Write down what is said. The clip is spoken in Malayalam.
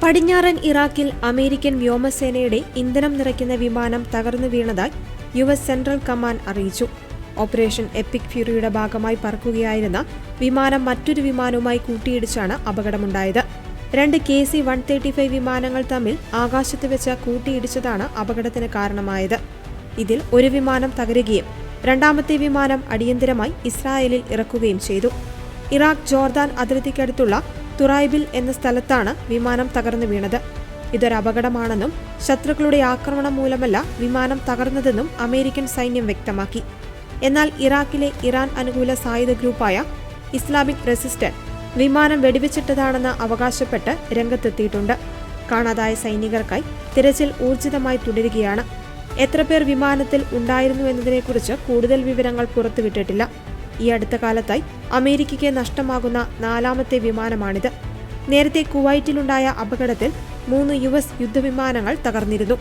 പടിഞ്ഞാറൻ ഇറാഖിൽ അമേരിക്കൻ വ്യോമസേനയുടെ ഇന്ധനം നിറയ്ക്കുന്ന വിമാനം തകർന്നു വീണതായി യുഎസ് സെൻട്രൽ കമാൻഡ് അറിയിച്ചു. ഓപ്പറേഷൻ എപ്പിക് ഫ്യൂറിയുടെ ഭാഗമായി പറക്കുകയായിരുന്ന വിമാനം മറ്റൊരു വിമാനവുമായി കൂട്ടിയിടിച്ചാണ് അപകടമുണ്ടായത്. 2 KC-135 വിമാനങ്ങൾ തമ്മിൽ ആകാശത്ത് വെച്ച് കൂട്ടിയിടിച്ചതാണ് അപകടത്തിന് കാരണമായത്. ഇതിൽ ഒരു വിമാനം തകരുകയും രണ്ടാമത്തെ വിമാനം അടിയന്തരമായി ഇസ്രായേലിൽ ഇറക്കുകയും ചെയ്തു. ഇറാഖ് ജോർദാൻ അതിർത്തിക്കടുത്തുള്ള തുറൈബിൽ എന്ന സ്ഥലത്താണ് വിമാനം തകർന്നു വീണത്. ഇതൊരു അപകടമാണെന്നും ശത്രുക്കളുടെ ആക്രമണം മൂലമല്ല വിമാനം തകർന്നതെന്നും അമേരിക്കൻ സൈന്യം വ്യക്തമാക്കി. എന്നാൽ ഇറാഖിലെ ഇറാൻ അനുകൂല സായുധ ഗ്രൂപ്പായ ഇസ്ലാമിക് റെസിസ്റ്റന്റ് വിമാനം വെടിവെച്ചിട്ടതാണെന്ന് അവകാശപ്പെട്ട് രംഗത്തെത്തിയിട്ടുണ്ട്. കാണാതായ സൈനികർക്കായി തിരച്ചിൽ ഊർജിതമായി തുടരുകയാണ്. എത്ര പേർ വിമാനത്തിൽ ഉണ്ടായിരുന്നു എന്നതിനെക്കുറിച്ച് കൂടുതൽ വിവരങ്ങൾ പുറത്തുവിട്ടിട്ടില്ല. ഈ അടുത്ത കാലത്തായി അമേരിക്കയ്ക്ക് നഷ്ടമാകുന്ന 4ാമത്തെ വിമാനമാണിത്. നേരത്തെ കുവൈറ്റിലുണ്ടായ അപകടത്തിൽ 3 US യുദ്ധവിമാനങ്ങൾ തകർന്നിരുന്നു.